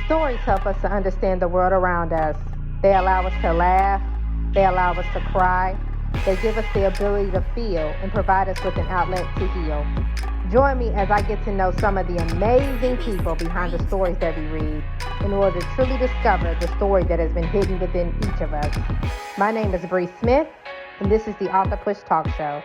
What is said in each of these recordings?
Stories help us to understand the world around us. They allow us to laugh, they allow us to cry, they give us the ability to feel and provide us with an outlet to heal. Join me as I get to know some of the amazing people behind the stories that we read in order to truly discover the story that has been hidden within each of us. My name is Bree Smith, and this is the Author Push Talk Show.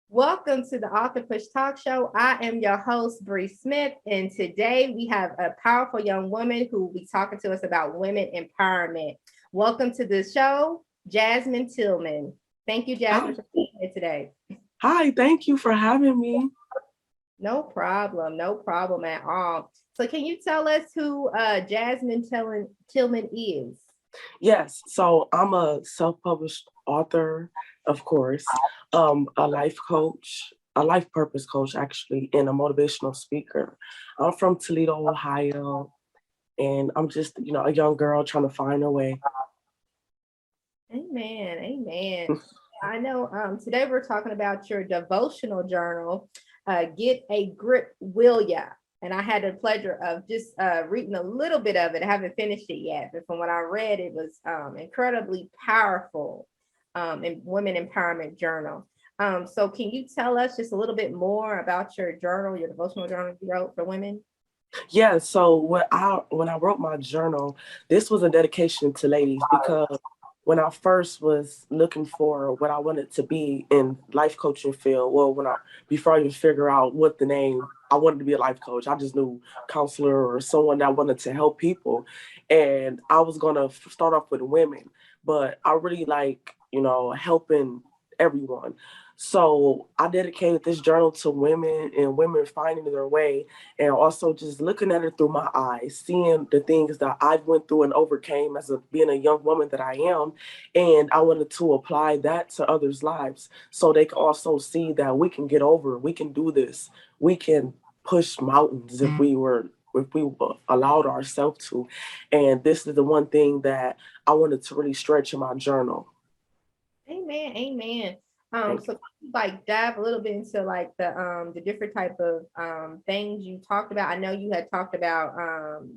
Welcome to the Author Push Talk Show. I am your host, Bree Smith, and today we have a powerful young woman who will be talking to us about women empowerment. Welcome to the show, Jasmine Tillman. Thank you, Jasmine, for being here today. Hi, thank you for having me. No problem at all. So can you tell us who Jasmine Tillman is? Yes, so I'm a self-published author, of course, a life coach, a life purpose coach, actually, and a motivational speaker. I'm from Toledo, Ohio, and I'm just, a young girl trying to find her way. Amen. I know today we're talking about your devotional journal, Get a Grip, Will Ya? And I had the pleasure of just reading a little bit of it. I haven't finished it yet, but from what I read, it was incredibly powerful in Women Empowerment Journal. So can you tell us just a little bit more about your journal, your devotional journal you wrote for women? Yeah, so when I wrote my journal, this was a dedication to ladies because when I first was looking for what I wanted to be in life coaching field, before I even figure out what the name, I wanted to be a life coach. I just knew counselor or someone that wanted to help people. And I was gonna start off with women, but I really like, helping everyone. So I dedicated this journal to women and women finding their way, and also just looking at it through my eyes, seeing the things that I've went through and overcame as being a young woman that I am. And I wanted to apply that to others' lives so they can also see that we can get over, we can do this, we can push mountains if we allowed ourselves to. And this is the one thing that I wanted to really stretch in my journal. Amen. So like dive a little bit into like the different type of things you talked about. I know you had talked about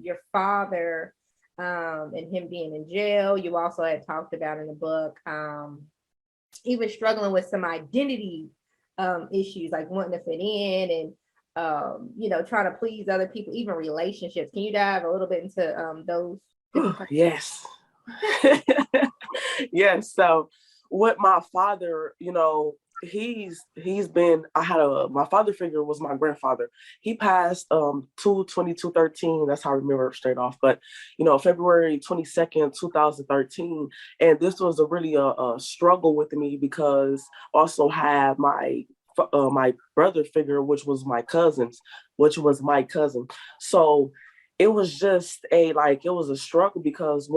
your father and him being in jail. You also had talked about in the book even struggling with some identity issues, like wanting to fit in and trying to please other people, even relationships. Can you dive a little bit into those different types? Yes. Yes. So with my father, he's been, my father figure was my grandfather. He passed 2/22/13. That's how I remember it straight off. But February 22nd, 2013. And this was a struggle with me because also had my brother figure, which was my cousin. So it was just it was a struggle because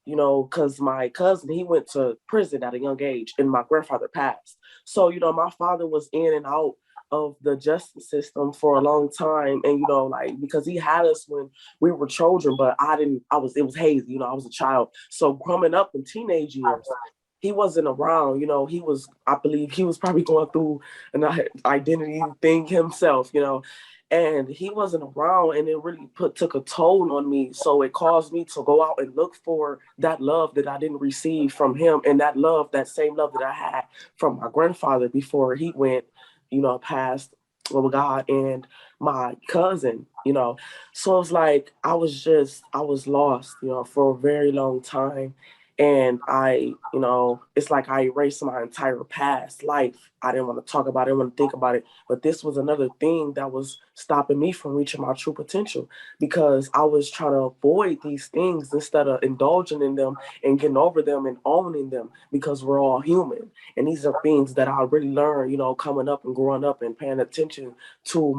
because my cousin, he went to prison at a young age and my grandfather passed. So, my father was in and out of the justice system for a long time. And, because he had us when we were children, but it was hazy, I was a child. So growing up in teenage years, he wasn't around, I believe he was probably going through an identity thing himself, and he wasn't around, and it really took a toll on me. So it caused me to go out and look for that love that I didn't receive from him, and that same love that I had from my grandfather before he went, past with God, and my cousin, So it's like I was lost, for a very long time. And it's like I erased my entire past life. I didn't want to talk about it, I didn't want to think about it. But this was another thing that was stopping me from reaching my true potential because I was trying to avoid these things instead of indulging in them and getting over them and owning them because we're all human. And these are things that I really learned, coming up and growing up and paying attention to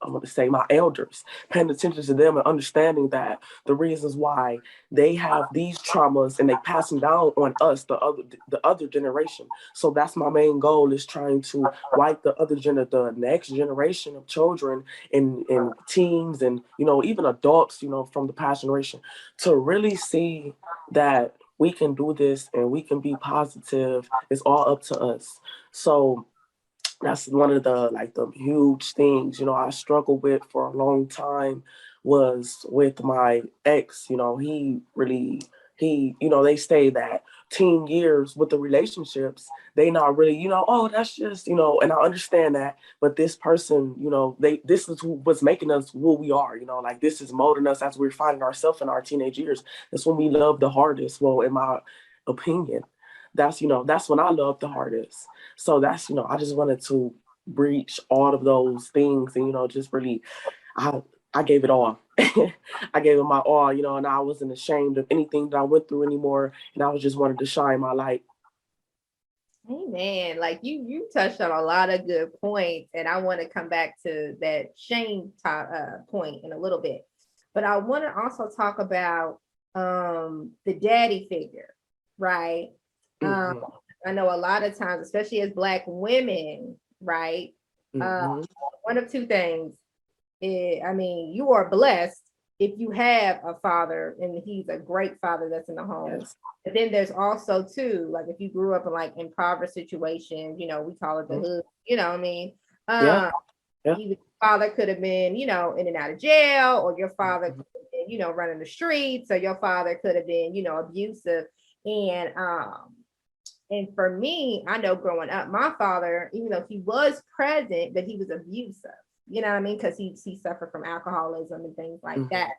I'm going to say my elders, paying attention to them and understanding that the reasons why they have these traumas and they pass them down on us, the other generation. So that's my main goal, is trying to wipe the next generation of children and teens and, even adults, from the past generation to really see that we can do this and we can be positive. It's all up to us. So that's one of the huge things, I struggled with for a long time was with my ex. They say that teen years with the relationships, they not really, oh, that's just, and I understand that, but this person, this is what's making us who we are, like this is molding us as we're finding ourselves in our teenage years. That's when we love the hardest. Well, in my opinion, that's when I love the hardest. So that's, I just wanted to breach all of those things and, just really, I, I gave it all. I gave it my all, and I wasn't ashamed of anything that I went through anymore. And I was just wanted to shine my light. Amen. Like you touched on a lot of good points, and I want to come back to that shame point in a little bit. But I want to also talk about the daddy figure, right? Mm-hmm. I know a lot of times, especially as Black women, right? Mm-hmm. One of two things. You are blessed if you have a father and he's a great father that's in the home. Yes. But then there's also too, like if you grew up in like impoverished situations, we call it the hood, you know what I mean? Yeah. Yeah. Either father could have been, in and out of jail, or your father Mm-hmm. could have been, running the streets, or your father could have been, abusive. And for me, I know growing up, my father, even though he was present, but he was abusive. You know what I mean? Because he suffered from alcoholism and things like Mm-hmm. that.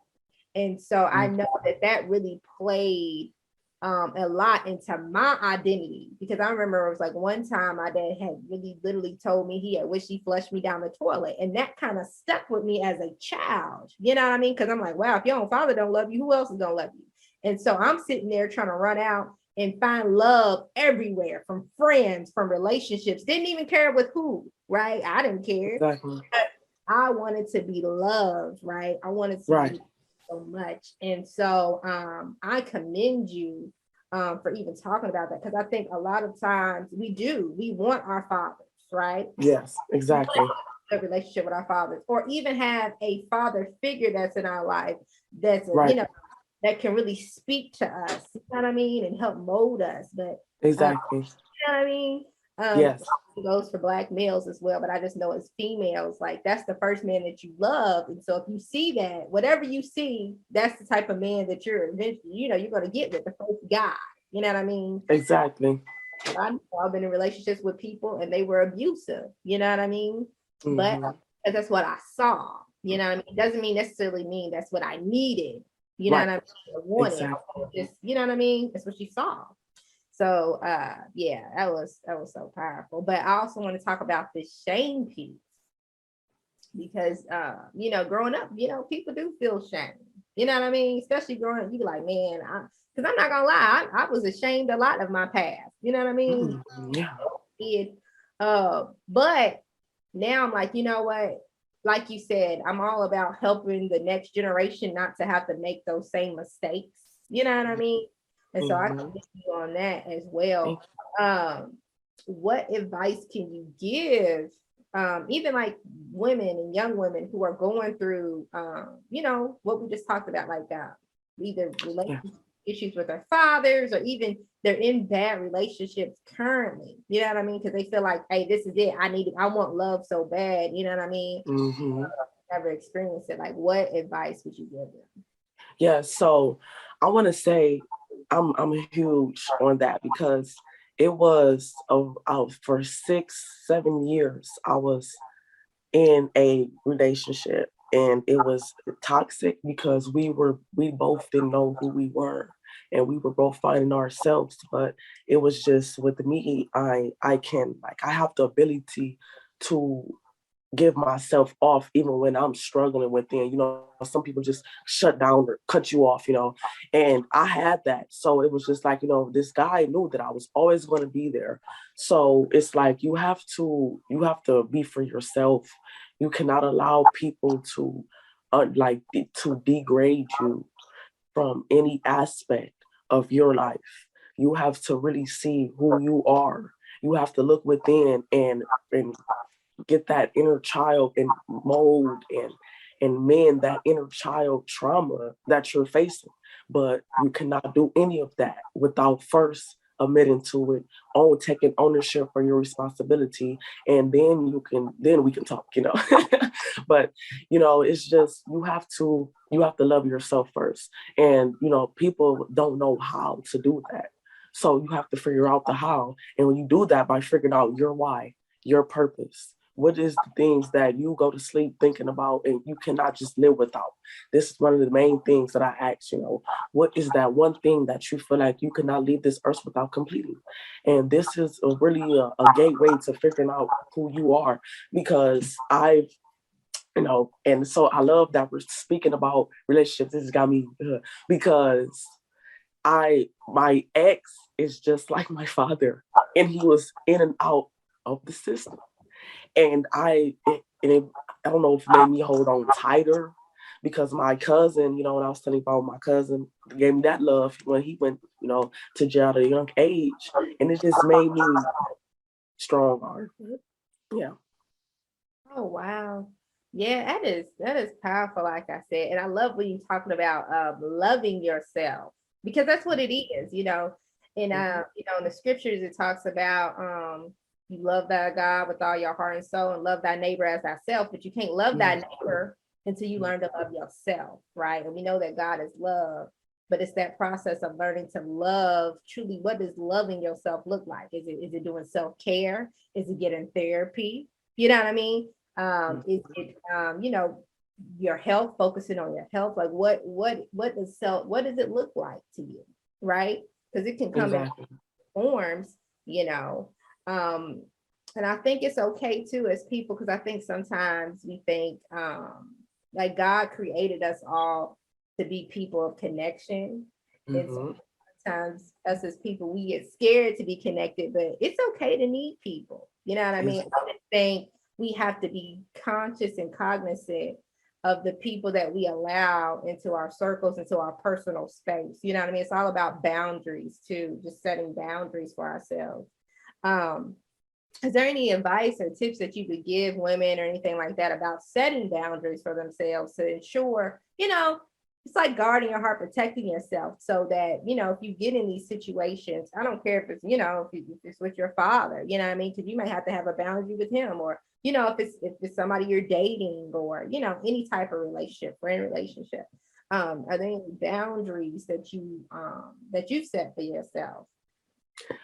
And so I Mm-hmm. know that really played a lot into my identity, because I remember it was like one time my dad had really literally told me he had wished he flushed me down the toilet. And that kind of stuck with me as a child. You know what I mean? Because I'm like, wow, if your own father don't love you, who else is going to love you? And so I'm sitting there trying to run out and find love everywhere, from friends, from relationships, didn't even care with who, right? I didn't care. Exactly. I wanted to be loved, right? I wanted to Right. be so much. And so I commend you for even talking about that, because I think a lot of times we want our fathers, right? Yes, exactly. A relationship with our fathers, or even have a father figure that's in our life that's Right. that can really speak to us, you know what I mean, and help mold us. But Exactly. you know what I mean? Yes. It goes for Black males as well, but I just know as females, like that's the first man that you love. And so if you see that, whatever you see, that's the type of man that you're eventually, you're going to get with the first guy. You know what I mean? Exactly. I've been in relationships with people and they were abusive. You know what I mean? But Mm-hmm. that's what I saw. You know what I mean? It doesn't necessarily mean that's what I needed. You know Right. what I mean? Or wanted. Exactly. Just, you know what I mean? That's what you saw. So yeah, that was so powerful. But I also want to talk about this shame piece, because growing up, people do feel shame. You know what I mean? Especially growing up, you be like, man, because I'm not gonna lie, I was ashamed a lot of my past. You know what I mean? Mm-hmm. Yeah. But now I'm like, you know what? Like you said, I'm all about helping the next generation not to have to make those same mistakes. You know what I mean? And so I Mm-hmm. commend you on that as well. What advice can you give, even like women and young women who are going through, what we just talked about, like either Yeah. relationship issues with their fathers, or even they're in bad relationships currently. You know what I mean? Because they feel like, hey, this is it. I want love so bad. You know what I mean? Mm-hmm. Never experienced it. Like, what advice would you give them? Yeah. So I want to say I'm huge on that because it was for 6, 7 years I was in a relationship and it was toxic because we both didn't know who we were and we were both finding ourselves. But it was just with me, I can, like, I have the ability to give myself off even when I'm struggling within. Some people just shut down or cut you off, and I had that. So it was just like, this guy knew that I was always going to be there. So it's like you have to be for yourself. You cannot allow people to to degrade you from any aspect of your life. You have to really see who you are. You have to look within and get that inner child and mold and mend that inner child trauma that you're facing. But you cannot do any of that without first admitting to it, taking ownership for your responsibility, and then we can talk, But it's just you have to love yourself first. And people don't know how to do that. So you have to figure out the how. And when you do that by figuring out your why, your purpose, what is the things that you go to sleep thinking about and you cannot just live without? This is one of the main things that I ask, what is that one thing that you feel like you cannot leave this earth without completing? And this is really a gateway to figuring out who you are, because and so I love that we're speaking about relationships. This has got me because my ex is just like my father, and he was in and out of the system. And I don't know if it made me hold on tighter, because my cousin, when I was telling you about my cousin, gave me that love when he went, to jail at a young age, and it just made me stronger. Yeah. Oh wow. Yeah, that is powerful, like I said. And I love when you're talking about loving yourself, because that's what it is, And in the scriptures it talks about you love thy God with all your heart and soul and love thy neighbor as thyself, but you can't love thy neighbor until you learn to love yourself, right? And we know that God is love, but it's that process of learning to love truly. What does loving yourself look like? Is it doing self-care? Is it getting therapy? You know what I mean? Is it your health, focusing on your health? Like what does it look like to you, right? Because it can come in forms, you know. And I think it's okay too as people, because I think sometimes we think like God created us all to be people of connection. And sometimes us as people, we get scared to be connected, but it's okay to need people. You know what I mean? I just think we have to be conscious and cognizant of the people that we allow into our circles, into our personal space. You know what I mean? It's all about boundaries too, just setting boundaries for ourselves. Is there any advice or tips that you could give women or anything like that about setting boundaries for themselves to ensure, it's like guarding your heart, protecting yourself, so that, if you get in these situations, I don't care if it's, if it's with your father, you know what I mean? Because you might have to have a boundary with him, or, if it's somebody you're dating, or, any type of relationship, friend relationship. Are there any boundaries that you set for yourself?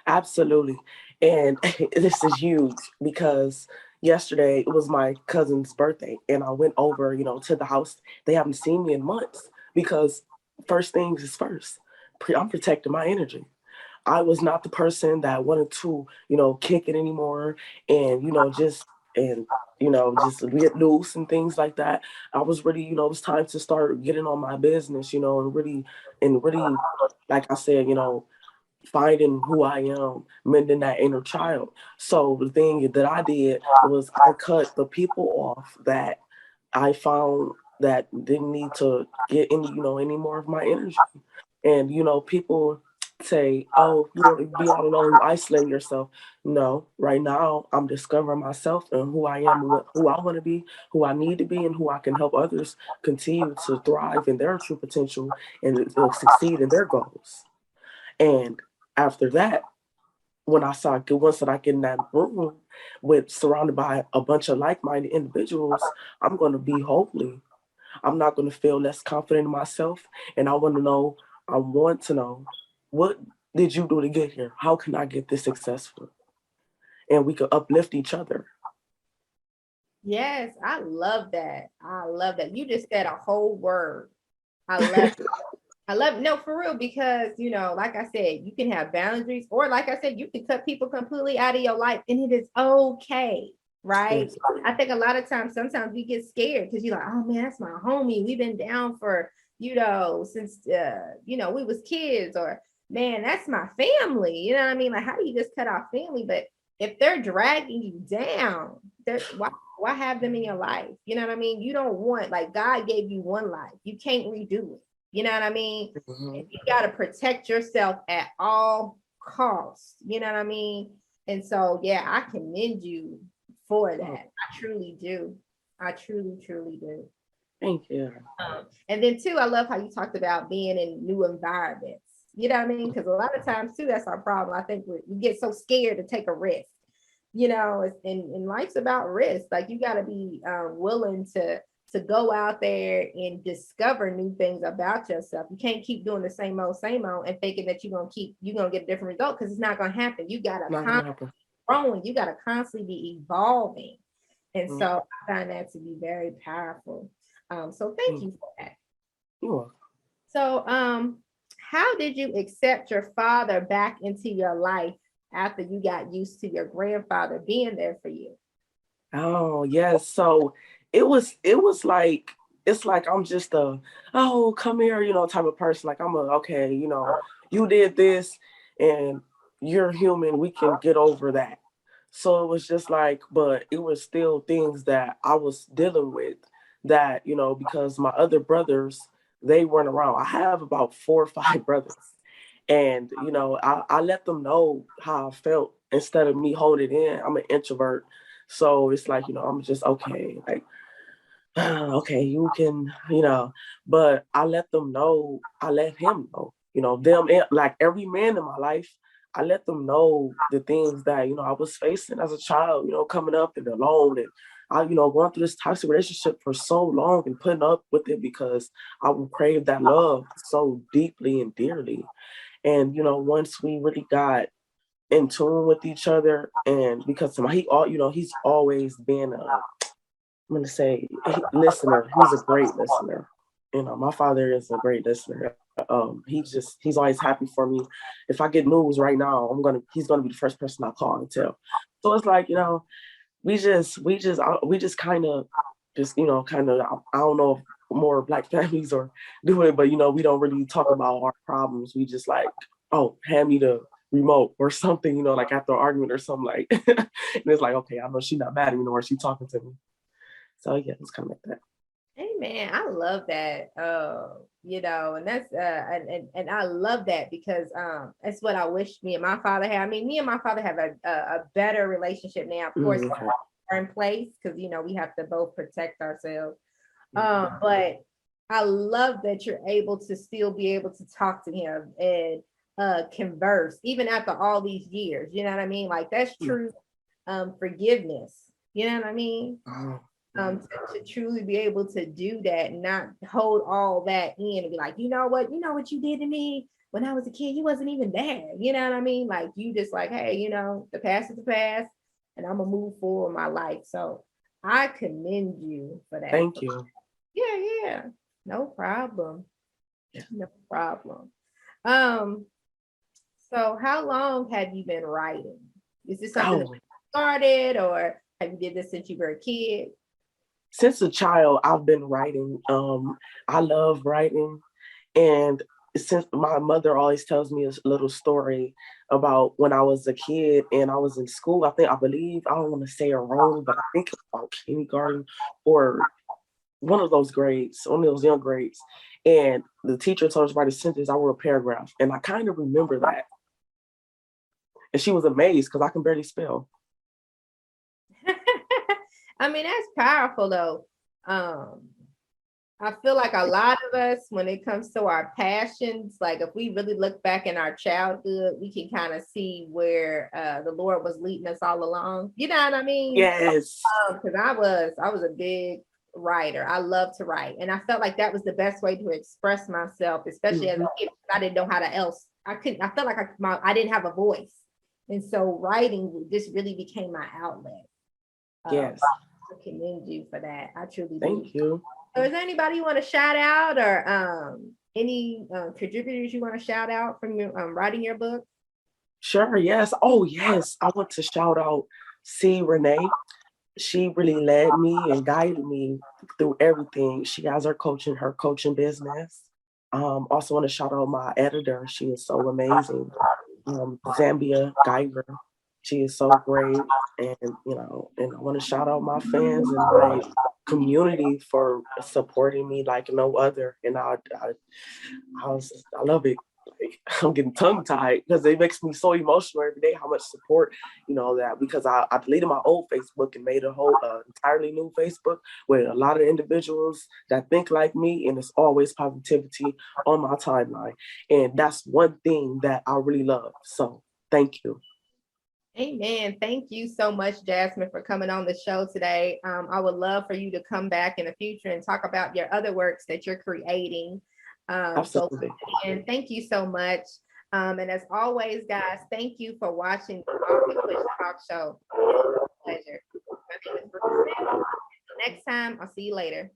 Absolutely. And this is huge because yesterday it was my cousin's birthday, and I went over, to the house. They haven't seen me in months because first things is first. I'm protecting my energy. I was not the person that wanted to, kick it anymore, and, just get loose and things like that. I was really, it was time to start getting on my business, and really, like I said, finding who I am, mending that inner child. So the thing that I did was I cut the people off that I found that didn't need to get any more of my energy. And people say, "Oh, you want to be all alone, you isolate yourself." No, right now I'm discovering myself and who I am, and who I want to be, who I need to be, and who I can help others continue to thrive in their true potential and succeed in their goals. And after that, once that I get in that room with surrounded by a bunch of like-minded individuals, I'm going to be holy. I'm not going to feel less confident in myself. And I want to know, what did you do to get here? How can I get this successful? And we could uplift each other. Yes, I love that. I love that. You just said a whole word. I love I love no, for real, because like I said, you can have boundaries, or like I said, you can cut people completely out of your life, and it is okay, right? Yes. I think a lot of times, sometimes we get scared because you're like, oh man, that's my homie. We've been down for since we was kids, or man, that's my family. You know what I mean? Like, how do you just cut off family? But if they're dragging you down, why have them in your life? You know what I mean? You don't want, like, God gave you one life. You can't redo it. You know what I mean? Mm-hmm. You got to protect yourself at all costs. You know what I mean? And so, yeah, I commend you for that. I truly do. I truly, truly do. Thank you. And then too, I love how you talked about being in new environments. You know what I mean? Because a lot of times too, that's our problem. I think we get so scared to take a risk. And life's about risk. Like you got to be willing to go out there and discover new things about yourself. You can't keep doing the same old, and thinking that you're gonna get a different result, because it's not gonna happen. You gotta constantly growing. You gotta constantly be evolving. And so I find that to be very powerful. So thank you for that. You're welcome. So how did you accept your father back into your life after you got used to your grandfather being there for you? Oh, yes. So it was like, it's like I'm just a, oh, come here, type of person. Like okay, you did this and you're human. We can get over that. So it was just like, but it was still things that I was dealing with that, because my other brothers, they weren't around. I have about 4 or 5 brothers. And, I let them know how I felt instead of me holding it in. I'm an introvert. So it's like, I'm just okay. Like, okay, you can, but I let them know, I let him know, them, like every man in my life, I let them know the things that, I was facing as a child, coming up and alone, and I, going through this toxic relationship for so long and putting up with it because I would crave that love so deeply and dearly. And, once we really got in tune with each other, and because he's always been I'm going to say listener. He's a great listener. My father is a great listener. He's always happy for me. If I get news right now, he's gonna be the first person I call and tell. So it's like, we just kind of I don't know if more Black families or do it, but we don't really talk about our problems. We just like, oh, hand me the remote or something, like after an argument or something, like and it's like, okay, I know she's not mad at me or she's talking to me. So yeah, it's kind of like that. Amen. I love that. And that's and I love that because that's what I wish me and my father had. I mean, me and my father have a better relationship now. Of course, we're in place because we have to both protect ourselves. But I love that you're able to still be able to talk to him and converse even after all these years. You know what I mean? Like that's true forgiveness. You know what I mean? To truly be able to do that and not hold all that in and be like, you know what you did to me when I was a kid, you wasn't even there. You know what I mean? Like you just like, hey, the past is the past and I'm gonna move forward my life. So I commend you for that. Thank you. Yeah. No problem. Yeah. No problem. Um, so how long have you been writing? Is this something that you started or have you did this since you were a kid? Since a child, I've been writing. I love writing. And since my mother always tells me a little story about when I was a kid and I was in school, I don't want to say it wrong, but I think about kindergarten or one of those grades, one of those young grades. And the teacher told us to write a sentence. I wrote a paragraph. And I kind of remember that. And she was amazed because I can barely spell. I mean, that's powerful though. I feel like a lot of us, when it comes to our passions, like if we really look back in our childhood, we can kind of see where the Lord was leading us all along. You know what I mean? Yes. Because I was a big writer. I love to write, and I felt like that was the best way to express myself, especially as a kid. I didn't know how to else. I couldn't. I felt like I didn't have a voice, and so writing just really became my outlet. Yes. I commend you for that. I truly do. Thank you. So is there anybody you want to shout out or any contributors you want to shout out from your writing your book? Sure, yes. Oh, yes. I want to shout out C. Renee. She really led me and guided me through everything. She has her coaching business. Also want to shout out my editor. She is so amazing. Zambia Geiger. She is so great. And, and I want to shout out my fans and my community for supporting me like no other. And I love it. I'm getting tongue tied because it makes me so emotional every day how much support, that because I deleted my old Facebook and made a whole entirely new Facebook with a lot of individuals that think like me, and it's always positivity on my timeline. And that's one thing that I really love. So thank you. Amen. Thank you so much, Jasmine, for coming on the show today. I would love for you to come back in the future and talk about your other works that you're creating. Absolutely. And thank you so much. And as always, guys, thank you for watching the Walk and Push Talk Show. Pleasure. My name is Brooke. Until next time, I'll see you later.